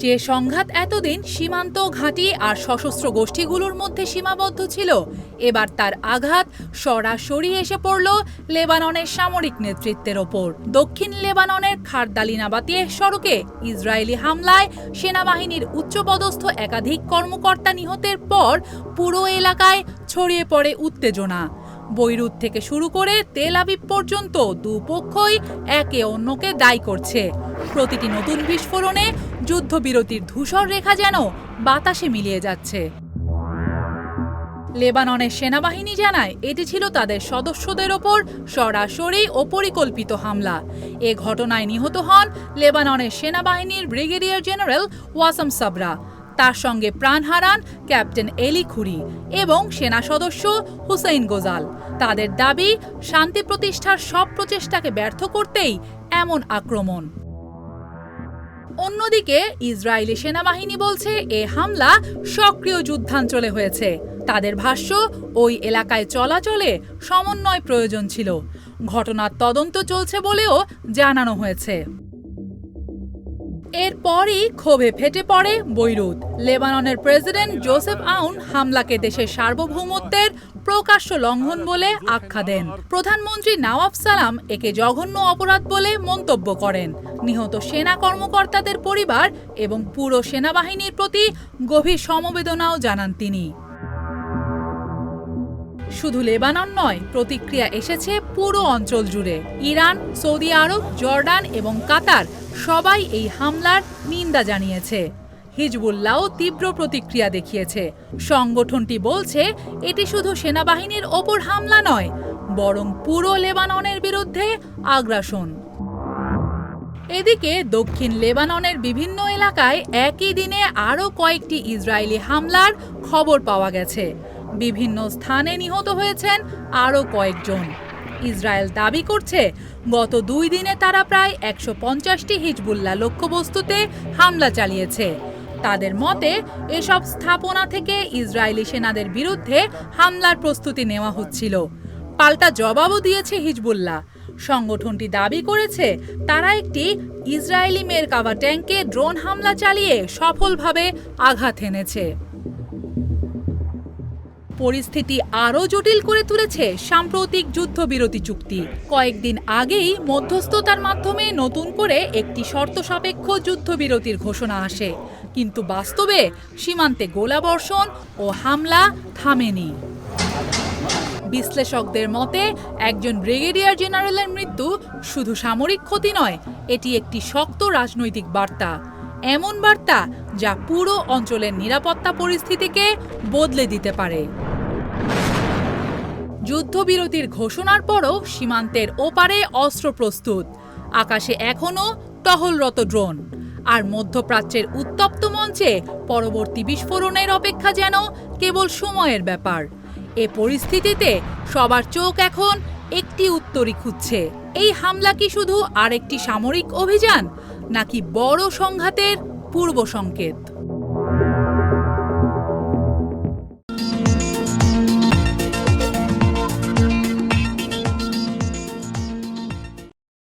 যে সংঘাত এতদিন সীমান্ত ঘাঁটি আর সশস্ত্র গোষ্ঠীগুলোর মধ্যে সীমাবদ্ধ ছিল, এবার তার আঘাত সরাসরি এসে পড়ল লেবাননের সামরিক নেতৃত্বের ওপর। দক্ষিণ লেবাননের খারদালিনাবাতিয়ে সড়কে ইসরায়েলি হামলায় সেনাবাহিনীর উচ্চপদস্থ একাধিক কর্মকর্তা নিহতের পর পুরো এলাকায় ছড়িয়ে পড়ে উত্তেজনা। বৈরুত থেকে শুরু করে তেল আবিব পর্যন্ত দুপক্ষই একে অন্যকে দায়ী করছে। প্রতিটি নতুন বিস্ফোরণে যুদ্ধবিরতির ধূসর রেখা যেন বাতাসে মিলিয়ে যাচ্ছে। লেবাননের সেনাবাহিনী জানায় এটি ছিল তাদের সদস্যদের ওপর সরাসরি ও পরিকল্পিত হামলা। এ ঘটনায় নিহত হন লেবাননের সেনাবাহিনীর ব্রিগেডিয়ার জেনারেল ওয়াসাম সাবরা, তার সঙ্গে প্রাণ হারান ক্যাপ্টেন এলি খুরি এবং সেনা সদস্য হুসেইন গোজাল। তাদের দাবি, শান্তি প্রতিষ্ঠার সব প্রচেষ্টাকে ব্যর্থ করতেই এমন আক্রমণ। অন্যদিকে ইসরায়েলি সেনাবাহিনী বলছে এ হামলা সক্রিয় যুদ্ধাঞ্চলে হয়েছে। তাদের ভাষ্য, ওই এলাকায় চলাচলে সমন্বয় প্রয়োজন ছিল। ঘটনার তদন্ত চলছে বলেও জানানো হয়েছে। এরপরই ক্ষোভে ফেটে পড়ে বৈরুত। লেবাননের প্রেসিডেন্ট জোসেফ আউন হামলাকে দেশের সার্বভৌমত্বের প্রকাশ্য লঙ্ঘন বলে আখ্যা দেন। প্রধানমন্ত্রী নওয়াব সালাম একে জঘন্য অপরাধ বলে মন্তব্য করেন। নিহত সেনা কর্মকর্তাদের পরিবার এবং পুরো সেনাবাহিনীর প্রতি গভীর সমবেদনাও জানান তিনি। শুধু লেবানন নয়, প্রতিক্রিয়া এসেছে পুরো অঞ্চল জুড়ে। ইরান, সৌদি আরব, জর্ডান এবং কাতার সবাই এই হামলার নিন্দা জানিয়েছে। হিজবুল্লাহও তীব্র প্রতিক্রিয়া দেখিয়েছে। সংগঠনটি বলছে এটি শুধু সেনাবাহিনীর ওপর হামলা নয়, বরং পুরো লেবাননের বিরুদ্ধে আগ্রাসন। এদিকে দক্ষিণ লেবাননের বিভিন্ন এলাকায় একই দিনে আরও কয়েকটি ইসরায়েলি হামলার খবর পাওয়া গেছে। বিভিন্ন স্থানে নিহত হয়েছেন আরও কয়েকজন। ইসরায়েল দাবি করছে গত 2 দিনে তারা প্রায় 150টি হিজবুল্লাহ লক্ষ্যবস্তুতে হামলা চালিয়েছে। তাদের মতে এসব স্থাপনা থেকে ইসরায়েলি সেনাদের বিরুদ্ধে হামলার প্রস্তুতি নেওয়া হচ্ছিল। পাল্টা জবাবও দিয়েছে হিজবুল্লাহ। সংগঠনটি দাবি করেছে তারা একটি ইসরায়েলি মেরকাভা ট্যাঙ্কে ড্রোন হামলা চালিয়ে সফলভাবে আঘাত এনেছে। পরিস্থিতি আরও জটিল করে তুলেছে সাম্প্রতিক যুদ্ধবিরতি চুক্তি। কয়েকদিন আগেই মধ্যস্থতার মাধ্যমে নতুন করে একটি শর্ত সাপেক্ষ যুদ্ধবিরতির ঘোষণা আসে, কিন্তু বাস্তবে সীমান্তে গোলাবর্ষণ ও হামলা থামেনি। বিশ্লেষকদের মতে একজন ব্রিগেডিয়ার জেনারেলের মৃত্যু শুধু সামরিক ক্ষতি নয়, এটি একটি শক্ত রাজনৈতিক বার্তা। এমন বার্তা যা পুরো অঞ্চলের নিরাপত্তা পরিস্থিতিকে বদলে দিতে পারে। যুদ্ধবিরতির ঘোষণার পরও সীমান্তের ওপারে অস্ত্র প্রস্তুত। আকাশে এখনও টহলরত ড্রোন। আর মধ্যপ্রাচ্যের উত্তপ্ত মঞ্চে পরবর্তী বিস্ফোরণের অপেক্ষা যেন কেবল সময়ের ব্যাপার। এ পরিস্থিতিতে সবার চোখ এখন একটি উত্তরই খুঁজছে। এই হামলা কি শুধু আরেকটি সামরিক অভিযান, নাকি বড় সংঘাতের পূর্ব সংকেত?